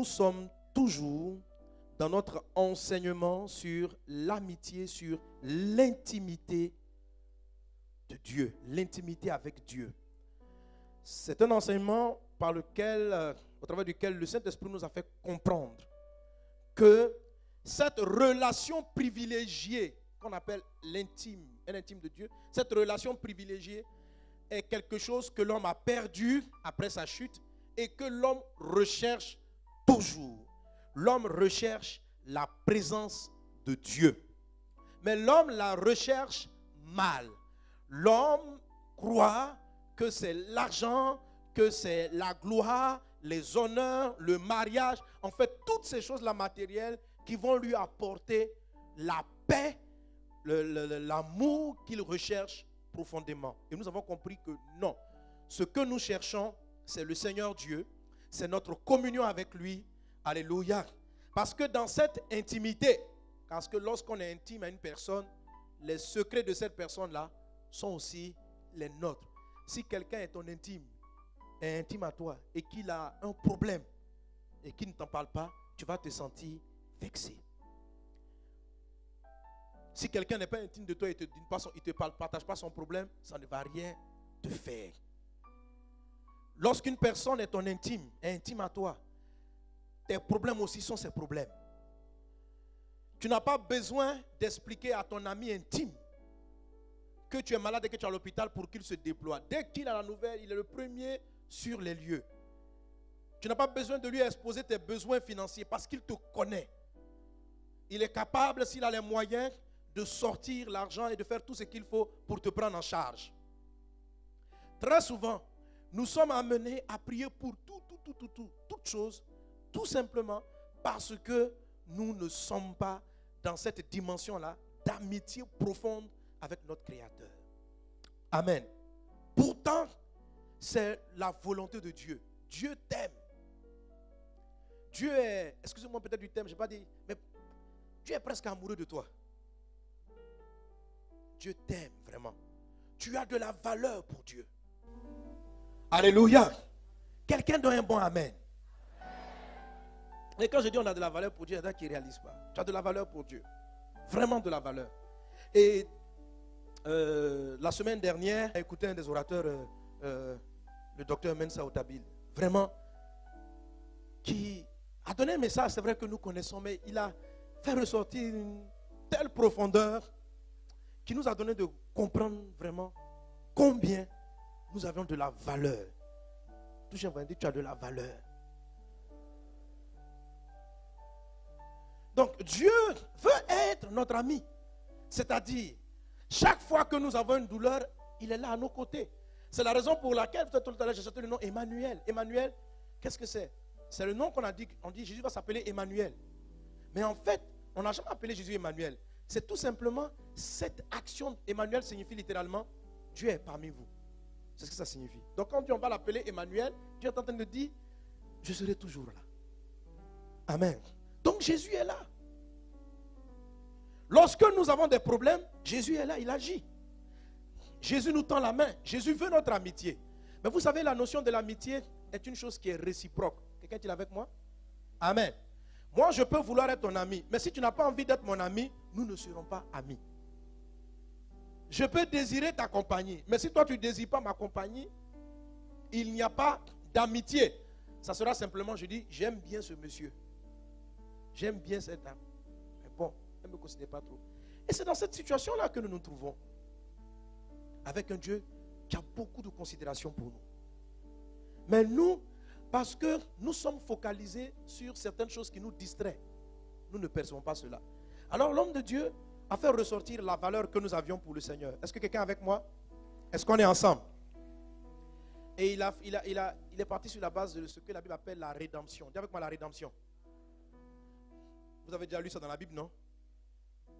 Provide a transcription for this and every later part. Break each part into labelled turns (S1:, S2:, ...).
S1: nous sommes toujours dans notre enseignement sur l'amitié, sur l'intimité de Dieu, l'intimité avec Dieu. C'est un enseignement par lequel, au travers duquel le Saint-Esprit nous a fait comprendre que cette relation privilégiée qu'on appelle l'intime, l'intime de Dieu, cette relation privilégiée est quelque chose que l'homme a perdu après sa chute et que l'homme recherche toujours. L'homme recherche la présence de Dieu. Mais l'homme la recherche mal. L'homme croit que c'est l'argent, que c'est la gloire, les honneurs, le mariage, en fait toutes ces choses-là matérielles qui vont lui apporter la paix, l'amour qu'il recherche profondément. Et nous avons compris que non, ce que nous cherchons, c'est le Seigneur Dieu, c'est notre communion avec lui. Alléluia. Parce que dans cette intimité, parce que lorsqu'on est intime à une personne, les secrets de cette personne-là sont aussi les nôtres. Si quelqu'un est ton intime, est intime à toi et qu'il a un problème et qu'il ne t'en parle pas, tu vas te sentir vexé. Si quelqu'un n'est pas intime de toi et il te partage pas son problème, ça ne va rien te faire. Lorsqu'une personne est ton intime, est intime à toi, tes problèmes aussi sont ses problèmes. Tu n'as pas besoin d'expliquer à ton ami intime que tu es malade et que tu es à l'hôpital pour qu'il se déploie. Dès qu'il a la nouvelle, il est le premier sur les lieux. Tu n'as pas besoin de lui exposer tes besoins financiers parce qu'il te connaît. Il est capable, s'il a les moyens, de sortir l'argent et de faire tout ce qu'il faut pour te prendre en charge. Très souvent, nous sommes amenés à prier pour toute chose, tout simplement parce que nous ne sommes pas dans cette dimension-là d'amitié profonde avec notre Créateur. Amen. Pourtant, c'est la volonté de Dieu. Dieu t'aime. Dieu est, excusez-moi peut-être du thème, je n'ai pas dit, mais Dieu est presque amoureux de toi. Dieu t'aime vraiment. Tu as de la valeur pour Dieu. Alléluia. Quelqu'un donne un bon amen. Et quand je dis on a de la valeur pour Dieu, il y en a qui ne réalisent pas. Tu as de la valeur pour Dieu. Vraiment de la valeur. Et la semaine dernière, j'ai écouté un des orateurs, le docteur Mensa Otabil, vraiment, qui a donné un message, c'est vrai que nous connaissons, mais il a fait ressortir une telle profondeur qui nous a donné de comprendre vraiment combien nous avions de la valeur. Touche un dit, tu as de la valeur. Donc Dieu veut être notre ami. C'est-à-dire, chaque fois que nous avons une douleur, il est là à nos côtés. C'est la raison pour laquelle, tout à l'heure, j'ai sorti le nom Emmanuel. Emmanuel, qu'est-ce que c'est? C'est le nom qu'on a dit, on dit Jésus va s'appeler Emmanuel. Mais en fait, on n'a jamais appelé Jésus Emmanuel. C'est tout simplement cette action. Emmanuel signifie littéralement Dieu est parmi vous. C'est ce que ça signifie. Donc quand on va l'appeler Emmanuel, Dieu est en train de dire je serai toujours là. Amen. Donc Jésus est là. Lorsque nous avons des problèmes, Jésus est là, il agit. Jésus nous tend la main. Jésus veut notre amitié. Mais vous savez, la notion de l'amitié est une chose qui est réciproque. Quelqu'un est-il avec moi? Amen. Moi, je peux vouloir être ton ami. Mais si tu n'as pas envie d'être mon ami, nous ne serons pas amis. Je peux désirer t'accompagner. Mais si toi, tu ne désires pas m'accompagner, il n'y a pas d'amitié. Ça sera simplement, je dis, j'aime bien ce monsieur. J'aime bien cette dame. Mais bon, elle ne me considère pas trop. Et c'est dans cette situation-là que nous nous trouvons. Avec un Dieu qui a beaucoup de considération pour nous. Mais nous, parce que nous sommes focalisés sur certaines choses qui nous distraient, nous ne percevons pas cela. Alors l'homme de Dieu a fait ressortir la valeur que nous avions pour le Seigneur. Est-ce que quelqu'un est avec moi? Est-ce qu'on est ensemble? Et il est parti sur la base de ce que la Bible appelle la rédemption. Dis avec moi la rédemption. Vous avez déjà lu ça dans la Bible, non?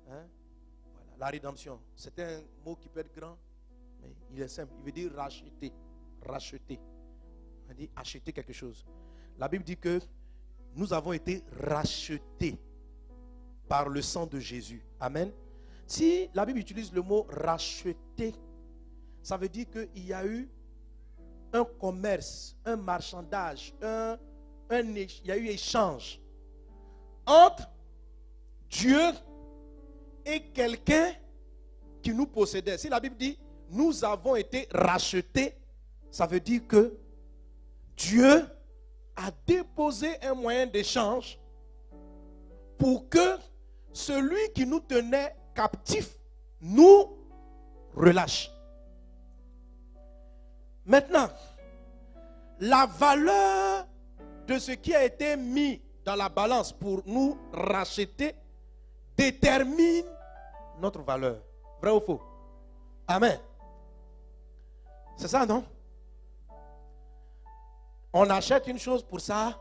S1: Hein? Voilà, la rédemption. C'est un mot qui peut être grand, mais il est simple. Il veut dire racheter. Racheter. On dit acheter quelque chose. La Bible dit que nous avons été rachetés par le sang de Jésus. Amen. Si la Bible utilise le mot racheter, ça veut dire qu'il y a eu un commerce, un marchandage, il y a eu échange entre Dieu et quelqu'un qui nous possédait. Si la Bible dit nous avons été rachetés, ça veut dire que Dieu a déposé un moyen d'échange pour que celui qui nous tenait captifs nous relâche. Maintenant, la valeur de ce qui a été mis dans la balance pour nous racheter détermine notre valeur. Vrai ou faux? Amen. C'est ça, non? On achète une chose pour sa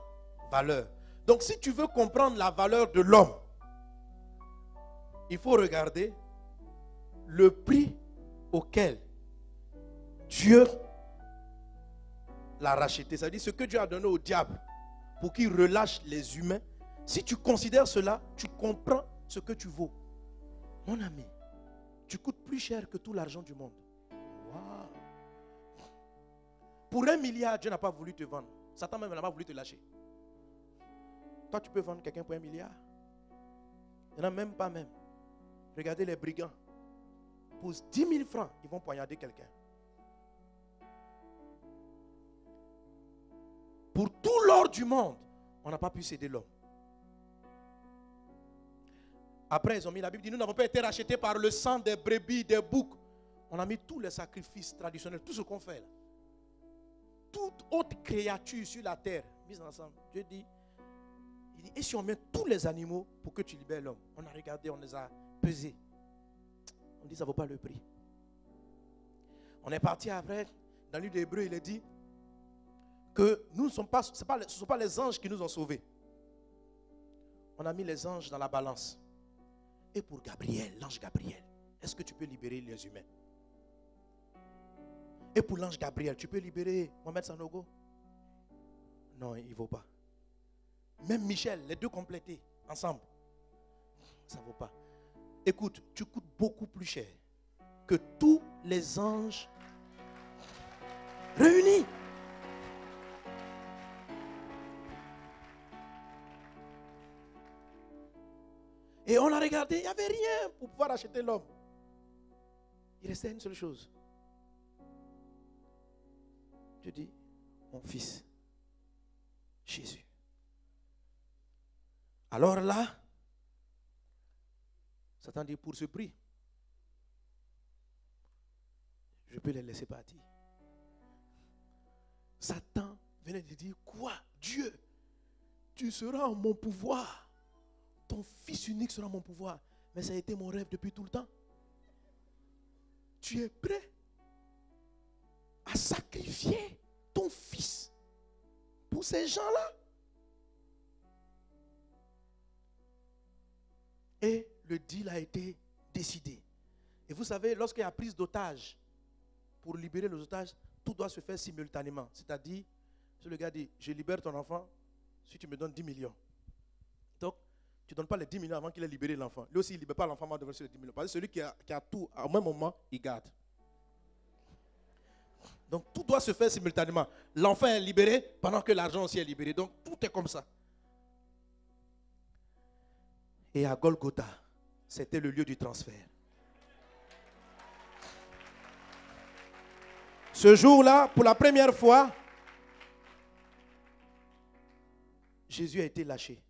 S1: valeur. Donc, si tu veux comprendre la valeur de l'homme, il faut regarder le prix auquel Dieu l'a racheté. C'est-à-dire ce que Dieu a donné au diable pour qu'il relâche les humains. Si tu considères cela, tu comprends ce que tu vaux. Mon ami, tu coûtes plus cher que tout l'argent du monde. Wow. Pour 1 milliard, Dieu n'a pas voulu te vendre. Satan même n'a pas voulu te lâcher. Toi, tu peux vendre quelqu'un pour 1 milliard. Il n'y en a même pas même. Regardez les brigands. Pour 10 000 francs, ils vont poignarder quelqu'un. Pour tout l'or du monde, on n'a pas pu céder l'homme. Après, ils ont mis la Bible dit, nous n'avons pas été rachetés par le sang des brebis, des boucs. On a mis tous les sacrifices traditionnels, tout ce qu'on fait là. Toute autre créature sur la terre, mise ensemble. Dieu dit, et si on met tous les animaux pour que tu libères l'homme? On a regardé, on les a pesés. On dit, ça ne vaut pas le prix. On est parti après, dans le livre d'Hébreux, il est dit que nous ne sommes pas, ce ne sont pas les anges qui nous ont sauvés. On a mis les anges dans la balance. Et pour Gabriel, l'ange Gabriel, est-ce que tu peux libérer les humains? Et pour l'ange Gabriel, tu peux libérer Mohamed Sanogo? Non, il ne vaut pas. Même Michel, les deux complétés ensemble, ça ne vaut pas. Écoute, tu coûtes beaucoup plus cher que tous les anges réunis. Et on a regardé, il n'y avait rien pour pouvoir acheter l'homme. Il restait une seule chose. Je dis, mon fils, Jésus. Alors là, Satan dit, pour ce prix, je peux les laisser partir. Satan venait de dire, quoi? Dieu, tu seras en mon pouvoir. Ton fils unique sera mon pouvoir. Mais ça a été mon rêve depuis tout le temps. Tu es prêt à sacrifier ton fils pour ces gens-là? Et le deal a été décidé. Et vous savez, lorsqu'il y a prise d'otages, pour libérer les otages, tout doit se faire simultanément. C'est-à-dire, si le gars dit, je libère ton enfant, si tu me donnes 10 millions. Donc, tu ne donnes pas les 10 millions avant qu'il ait libéré l'enfant. Lui aussi, il ne libère pas l'enfant avant de verser les 10 millions. Parce que celui qui a tout, au même moment, il garde. Donc, tout doit se faire simultanément. L'enfant est libéré pendant que l'argent aussi est libéré. Donc, tout est comme ça. Et à Golgotha, c'était le lieu du transfert. Ce jour-là, pour la première fois, Jésus a été lâché.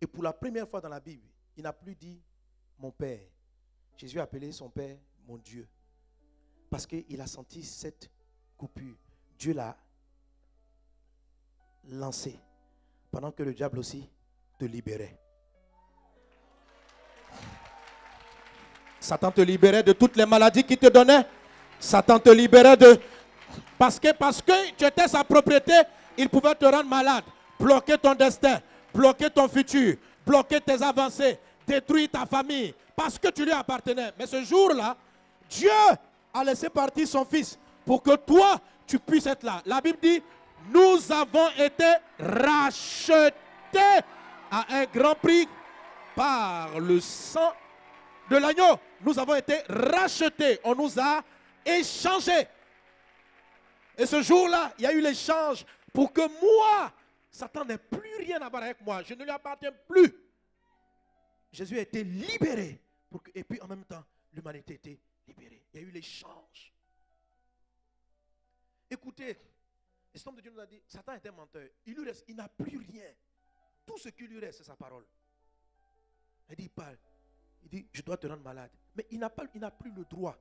S1: Et pour la première fois dans la Bible, il n'a plus dit mon Père. Jésus a appelé son Père mon Dieu. Parce qu'il a senti cette coupure. Dieu l'a lancé. Pendant que le diable aussi te libérait. Satan te libérait de toutes les maladies qu'il te donnait. Satan te libérait de... Parce que tu étais sa propriété, il pouvait te rendre malade, bloquer ton destin, bloquer ton futur, bloquer tes avancées, détruire ta famille, parce que tu lui appartenais. Mais ce jour-là, Dieu a laissé partir son fils pour que toi, tu puisses être là. La Bible dit, nous avons été rachetés à un grand prix par le sang de l'agneau. Nous avons été rachetés, on nous a échangés. Et ce jour-là, il y a eu l'échange pour que moi, Satan n'a plus rien à voir avec moi. Je ne lui appartiens plus. Jésus a été libéré. Et puis en même temps, l'humanité a été libérée. Il y a eu l'échange. Écoutez, l'Esprit de Dieu nous a dit, Satan est un menteur. Il n'a plus rien. Tout ce qui lui reste, c'est sa parole. Il parle. Il dit, je dois te rendre malade. Mais il n'a plus le droit.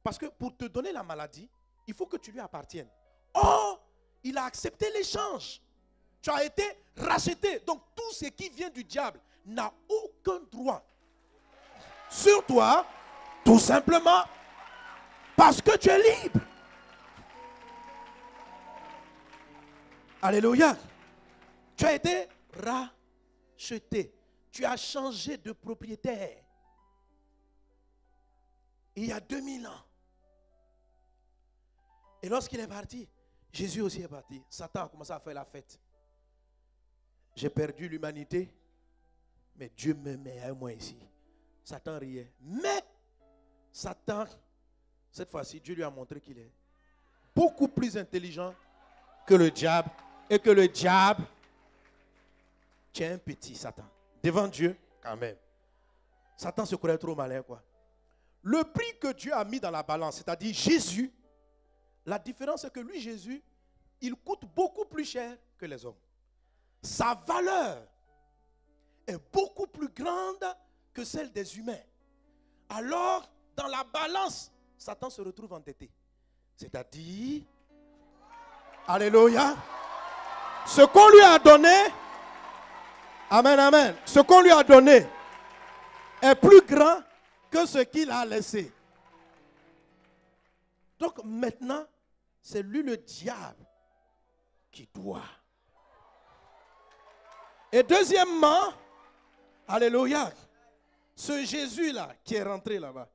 S1: Parce que pour te donner la maladie, il faut que tu lui appartiennes. Or, il a accepté l'échange. Tu as été racheté. Donc tout ce qui vient du diable n'a aucun droit sur toi, tout simplement parce que tu es libre. Alléluia. Tu as été racheté. Tu as changé de propriétaire. Il y a 2000 ans. Et lorsqu'il est parti, Jésus aussi est parti. Satan a commencé à faire la fête. J'ai perdu l'humanité, mais Dieu m'aimait à moi ici. Satan riait. Mais Satan, cette fois-ci, Dieu lui a montré qu'il est beaucoup plus intelligent que le diable. Et que le diable, tu es un petit Satan. Devant Dieu, quand même. Satan se croyait trop malin, quoi. Le prix que Dieu a mis dans la balance, c'est-à-dire Jésus, la différence c'est que lui, Jésus, il coûte beaucoup plus cher que les hommes. Sa valeur est beaucoup plus grande que celle des humains. Alors, dans la balance, Satan se retrouve endetté. C'est-à-dire, alléluia, ce qu'on lui a donné, amen, amen, ce qu'on lui a donné est plus grand que ce qu'il a laissé. Donc maintenant, c'est lui le diable qui doit. Et deuxièmement, alléluia, ce Jésus-là qui est rentré là-bas,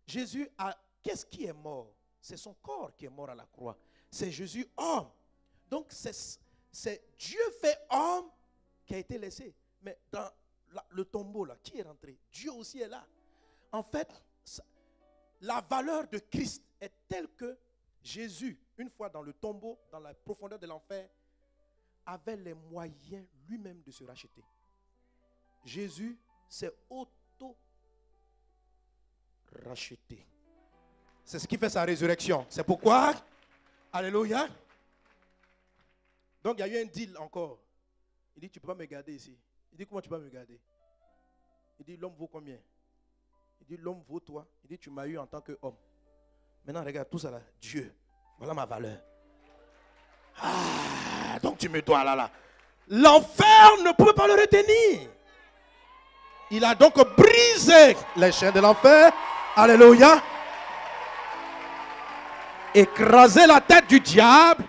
S1: Jésus a, qu'est-ce qui est mort? C'est son corps qui est mort à la croix. C'est Jésus homme. Donc c'est Dieu fait homme qui a été laissé. Mais dans le tombeau là, qui est rentré? Dieu aussi est là. En fait, la valeur de Christ est telle que Jésus, une fois dans le tombeau, dans la profondeur de l'enfer, avait les moyens lui-même de se racheter. Jésus s'est auto-racheté. C'est ce qui fait sa résurrection. C'est pourquoi, alléluia. Donc il y a eu un deal encore. Il dit, tu ne peux pas me garder ici. Il dit, comment tu peux me garder? Il dit, l'homme vaut combien? Il dit, l'homme vaut toi. Il dit, tu m'as eu en tant qu'homme. Maintenant, regarde tout ça là. Dieu, voilà ma valeur. Ah, donc tu me dois là. L'enfer ne pouvait pas le retenir. Il a donc brisé les chaînes de l'enfer. Alléluia. Écrasé la tête du diable.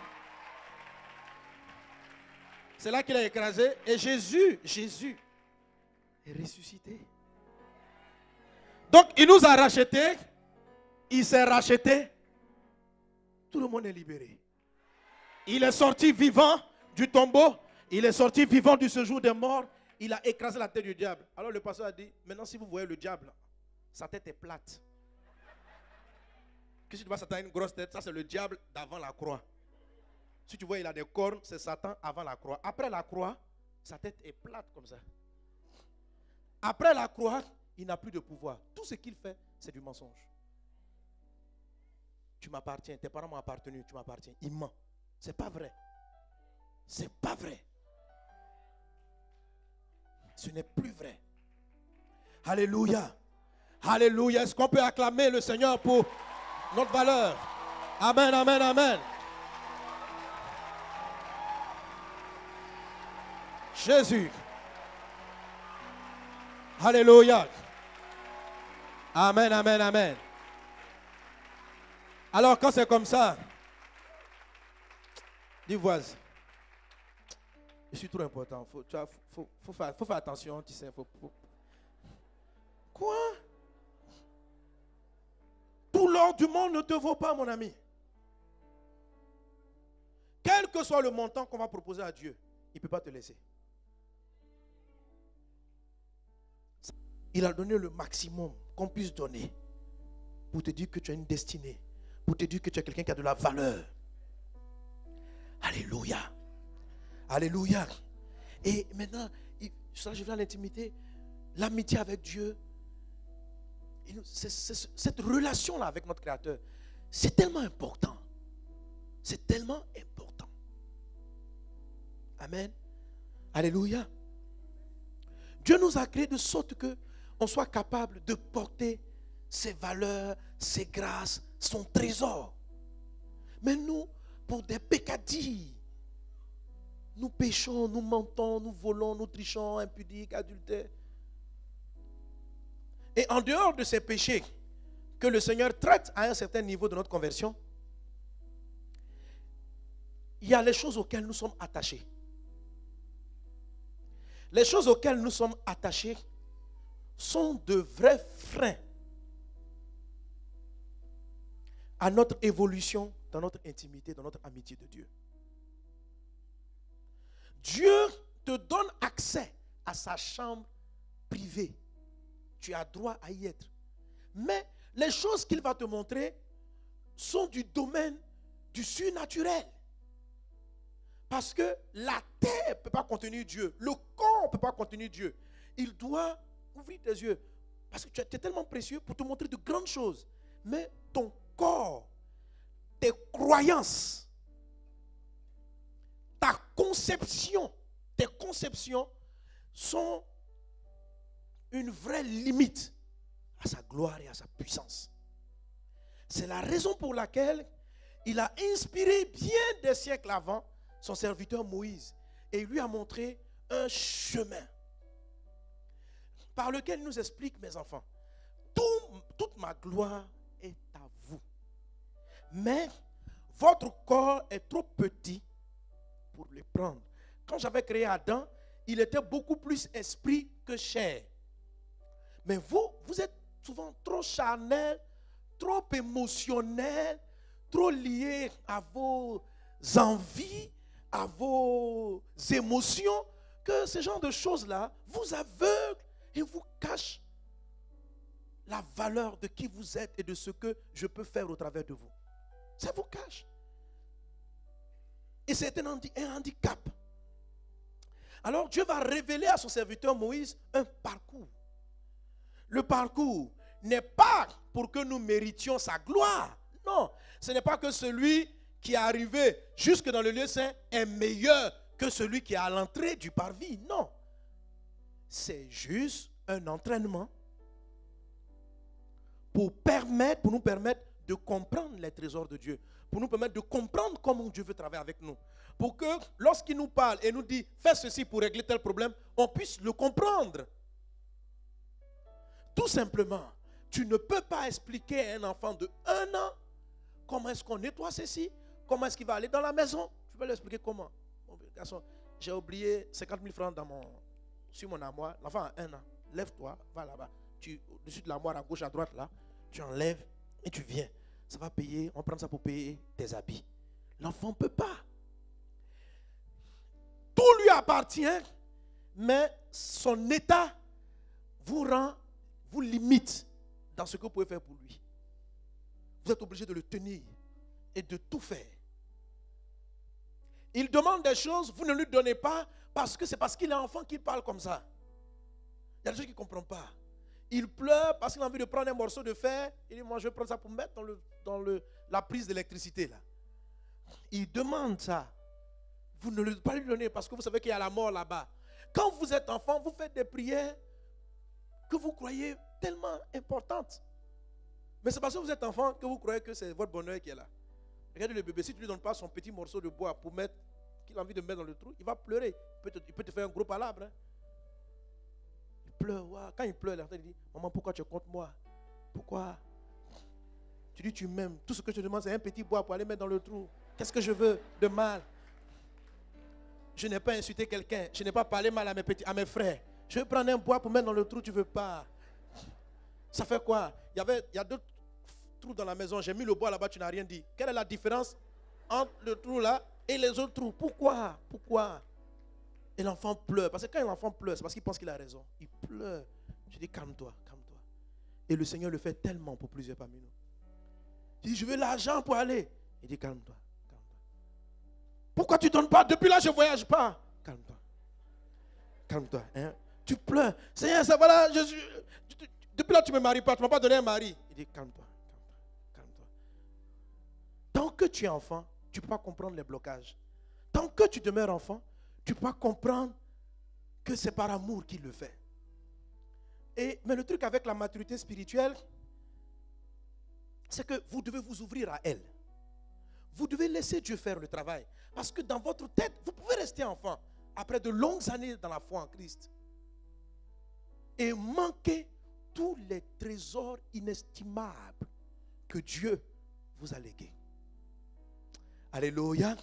S1: C'est là qu'il a écrasé. Et Jésus est ressuscité. Donc il nous a rachetés. Il s'est racheté. Tout le monde est libéré. Il est sorti vivant du tombeau. Il est sorti vivant du séjour des morts. Il a écrasé la tête du diable. Alors le pasteur a dit, maintenant si vous voyez le diable, sa tête est plate. Que si tu vois Satan a une grosse tête, ça c'est le diable d'avant la croix. Si tu vois il a des cornes, c'est Satan avant la croix. Après la croix, sa tête est plate comme ça. Après la croix, il n'a plus de pouvoir. Tout ce qu'il fait, c'est du mensonge. Tu m'appartiens, tes parents m'ont appartenu, tu m'appartiens. Il ment. C'est pas vrai. C'est pas vrai. Ce n'est plus vrai. Alléluia. Alléluia. Est-ce qu'on peut acclamer le Seigneur pour notre valeur? Amen, amen, amen. Jésus. Alléluia. Amen, amen, amen. Alors quand c'est comme ça, dis voisin, je suis trop important. Faut faire attention, tu sais. Quoi? Tout l'or du monde ne te vaut pas, mon ami. Quel que soit le montant qu'on va proposer à Dieu, il ne peut pas te laisser. Il a donné le maximum qu'on puisse donner pour te dire que tu as une destinée, pour te dire que tu es quelqu'un qui a de la valeur. Alléluia. Alléluia. Et maintenant, ça, je viens à l'intimité. L'amitié avec Dieu. Cette relation-là avec notre Créateur, c'est tellement important. C'est tellement important. Amen. Alléluia. Dieu nous a créés de sorte qu'on soit capable de porter ses valeurs, ses grâces, son trésor. Mais nous, pour des peccadilles, nous péchons, nous mentons, nous volons, nous trichons, impudiques, adultères. Et en dehors de ces péchés que le Seigneur traite à un certain niveau de notre conversion, il y a les choses auxquelles nous sommes attachés. Les choses auxquelles nous sommes attachés sont de vrais freins à notre évolution dans notre intimité, dans notre amitié de Dieu. Dieu te donne accès à sa chambre privée. Tu as droit à y être. Mais les choses qu'il va te montrer sont du domaine du surnaturel. Parce que la terre ne peut pas contenir Dieu. Le corps ne peut pas contenir Dieu. Il doit ouvrir tes yeux. Parce que tu es tellement précieux pour te montrer de grandes choses. Mais ton corps, tes croyances, ta conception, tes conceptions sont une vraie limite à sa gloire et à sa puissance. C'est la raison pour laquelle il a inspiré bien des siècles avant son serviteur Moïse et lui a montré un chemin par lequel il nous explique, mes enfants, toute ma gloire est à vous. Mais votre corps est trop petit pour le prendre. Quand j'avais créé Adam, il était beaucoup plus esprit que chair. Mais vous êtes souvent trop charnel, trop émotionnel, trop lié à vos envies, à vos émotions, que ce genre de choses-là vous aveuglent et vous cachent la valeur de qui vous êtes et de ce que je peux faire au travers de vous. Ça vous cache. Et c'est un handicap. Alors Dieu va révéler à son serviteur Moïse un parcours. Le parcours n'est pas pour que nous méritions sa gloire. Non, ce n'est pas que celui qui est arrivé jusque dans le lieu saint est meilleur que celui qui est à l'entrée du parvis. Non, c'est juste un entraînement pour nous permettre de comprendre les trésors de Dieu, pour nous permettre de comprendre comment Dieu veut travailler avec nous, pour que lorsqu'il nous parle et nous dit fais ceci pour régler tel problème, on puisse le comprendre. Tout simplement, tu ne peux pas expliquer à un enfant de 1 an comment est-ce qu'on nettoie ceci, comment est-ce qu'il va aller dans la maison. Tu peux lui expliquer comment. Bon, garçon, j'ai oublié 50 000 francs sur mon armoire. L'enfant a 1 an. Lève-toi, va là-bas. Au-dessus de l'armoire à gauche, à droite, là, tu enlèves et tu viens. Ça va payer, on prend ça pour payer tes habits. L'enfant ne peut pas. Tout lui appartient, mais son état vous limite dans ce que vous pouvez faire pour lui. Vous êtes obligé de le tenir et de tout faire. Il demande des choses, vous ne lui donnez pas parce que c'est parce qu'il est enfant qu'il parle comme ça. Il y a des choses qu'il ne comprend pas. Il pleure parce qu'il a envie de prendre un morceau de fer. Il dit, moi je vais prendre ça pour mettre dans la prise d'électricité là. Il demande ça. Vous ne pas lui donner parce que vous savez qu'il y a la mort là-bas. Quand vous êtes enfant, vous faites des prières que vous croyez tellement importantes. Mais c'est parce que vous êtes enfant que vous croyez que c'est votre bonheur qui est là. Regardez le bébé, si tu ne lui donnes pas son petit morceau de bois pour mettre, qu'il a envie de mettre dans le trou, il va pleurer. Il peut te faire un gros palabre. Hein. Il pleure. Wow. Quand il pleure, il dit, maman, pourquoi tu es contre moi? Pourquoi? Tu dis, tu m'aimes. Tout ce que je te demande, c'est un petit bois pour aller mettre dans le trou. Qu'est-ce que je veux de mal? Je n'ai pas insulté quelqu'un. Je n'ai pas parlé mal à mes frères. Je veux prendre un bois pour mettre dans le trou, tu ne veux pas. Ça fait quoi? Il y a 2 trous dans la maison. J'ai mis le bois là-bas, tu n'as rien dit. Quelle est la différence entre le trou là et les autres trous? Pourquoi? Et l'enfant pleure. Parce que quand l'enfant pleure, c'est parce qu'il pense qu'il a raison. Il pleure. Je dis, calme-toi, calme-toi. Et le Seigneur le fait tellement pour plusieurs parmi nous. Il dit, je veux l'argent pour aller. Il dit, calme-toi, calme-toi. Pourquoi tu ne donnes pas? Depuis là, je ne voyage pas. Calme-toi. Calme-toi. Hein? Tu pleures. Seigneur, ça voilà, depuis là, tu ne me maries pas. Tu ne m'as pas donné un mari. Il dit, calme-toi. Calme-toi. Tant que tu es enfant, tu ne peux pas comprendre les blocages. Tant que tu demeures enfant, tu ne peux pas comprendre que c'est par amour qu'il le fait. Mais le truc avec la maturité spirituelle, c'est que vous devez vous ouvrir à elle. Vous devez laisser Dieu faire le travail. Parce que dans votre tête, vous pouvez rester enfant après de longues années dans la foi en Christ et manquer tous les trésors inestimables que Dieu vous a légués. Alléluia.